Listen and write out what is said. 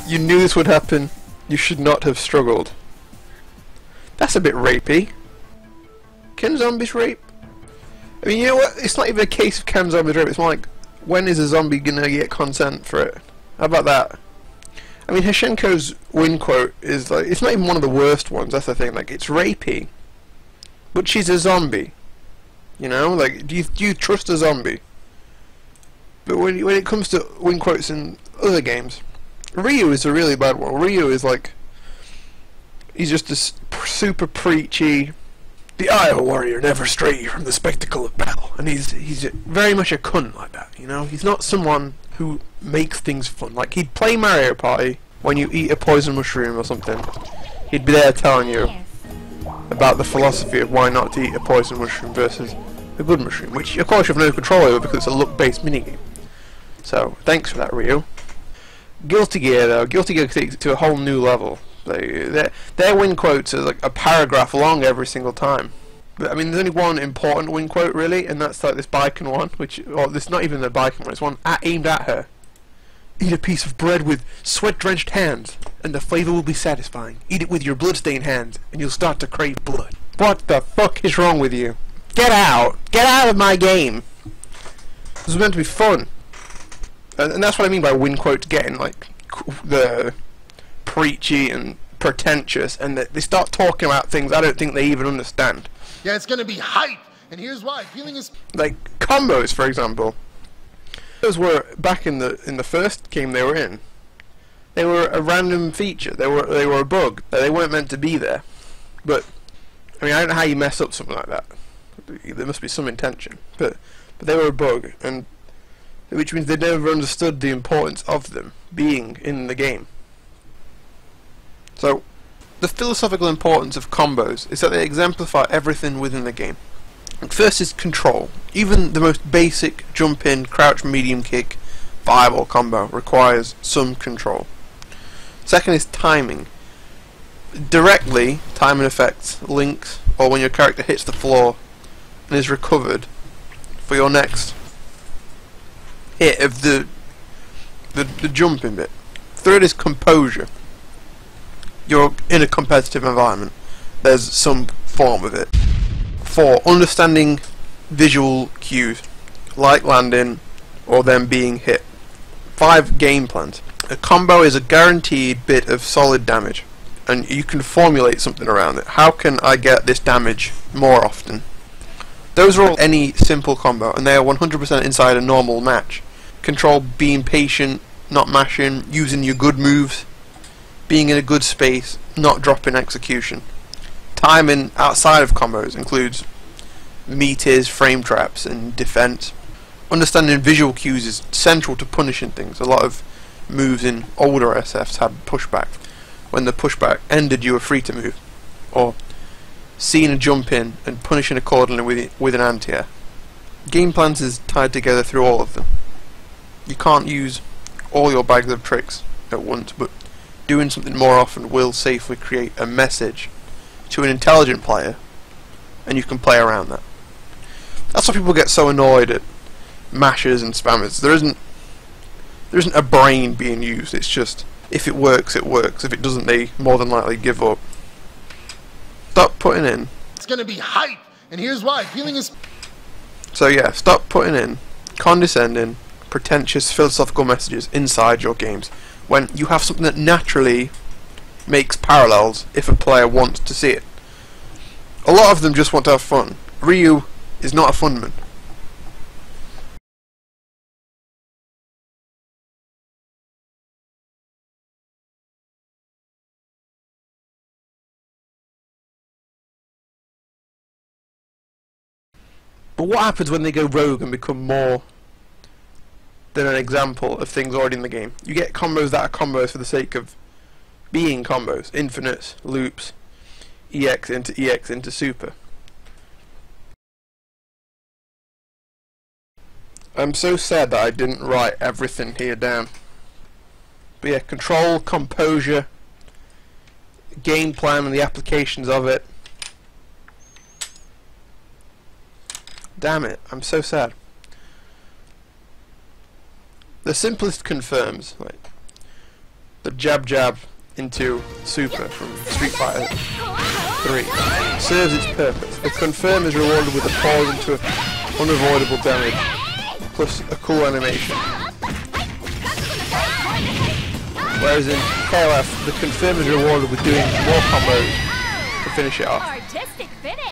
You knew this would happen. You should not have struggled. That's a bit rapey. Can zombies rape? I mean, you know what? It's not even a case of can zombies rape. It's more like, when is a zombie gonna get consent for it? How about that? I mean, Hsien Ko's win quote is like, it's not even one of the worst ones. That's the thing. Like, it's rapey, but she's a zombie. You know, like, do you trust a zombie? But when it comes to win quotes in other games, Ryu is a really bad one. Ryu is like, he's just a super preachy. The eye of a warrior never stray from the spectacle of battle, and he's very much a cunt like that. You know, he's not someone who makes things fun. Like, he'd play Mario Party when you eat a poison mushroom or something. He'd be there telling you about the philosophy of why not to eat a poison mushroom versus a good mushroom, which of course you have no control over because it's a luck-based minigame. So thanks for that, Ryu. Guilty Gear though, Guilty Gear takes it to a whole new level. Their win quotes are like a paragraph long every single time. But I mean, there's only one important win quote really, and that's like this biking one, which, or this not even the biking one, it's one aimed at her. Eat a piece of bread with sweat-drenched hands, and the flavor will be satisfying. Eat it with your blood-stained hands, and you'll start to crave blood. What the fuck is wrong with you? Get out! Get out of my game! This is meant to be fun. And that's what I mean by win quotes getting, like, the preachy and pretentious, and that they start talking about things I don't think they even understand. Yeah, it's gonna be hype, and here's why. Feeling is like combos, for example. Those were back in the first game they were in. They were a random feature. They were a bug. They weren't meant to be there. But I mean, I don't know how you mess up something like that. There must be some intention. But they were a bug, and which means they never understood the importance of them being in the game. So, the philosophical importance of combos is that they exemplify everything within the game. First is control. Even the most basic jump in, crouch, medium kick, fireball combo requires some control. Second is timing. Directly, timing affects links, or when your character hits the floor and is recovered for your next hit of the jumping bit. Third is composure. You're in a competitive environment. There's some form of it. 4. Understanding visual cues, like landing or them being hit. 5. Game plans. A combo is a guaranteed bit of solid damage, and you can formulate something around it. How can I get this damage more often? Those are all any simple combo, and they are 100% inside a normal match. Control being patient, not mashing, using your good moves, being in a good space, not dropping execution. Timing outside of combos includes meters, frame traps, and defense. Understanding visual cues is central to punishing things. A lot of moves in older SFs had pushback. When the pushback ended, you were free to move. Or seeing a jump in and punishing accordingly with an anti-air. Game plans is tied together through all of them. You can't use all your bags of tricks at once, but doing something more often will safely create a message to an intelligent player, and you can play around that. That's why people get so annoyed at mashers and spammers. There isn't a brain being used. It's just, if it works, it works. If it doesn't, they more than likely give up. Stop putting in. it's gonna be hype, and here's why. Feeling is So yeah, stop putting in condescending, pretentious philosophical messages inside your games when you have something that naturally makes parallels if a player wants to see it. A lot of them just want to have fun. Ryu is not a funman. But what happens when they go rogue and become more than an example of things already in the game? You get combos that are combos for the sake of being combos. Infinites, loops, EX into super. I'm so sad that I didn't write everything here down. But yeah, control, composure, game plan and the applications of it. Damn it, I'm so sad. The simplest confirms. Like, the jab jab into super from Street Fighter 3 serves its purpose. The confirm is rewarded with a pause into unavoidable damage, plus a cool animation. Whereas in KLF, the confirm is rewarded with doing more combos to finish it off.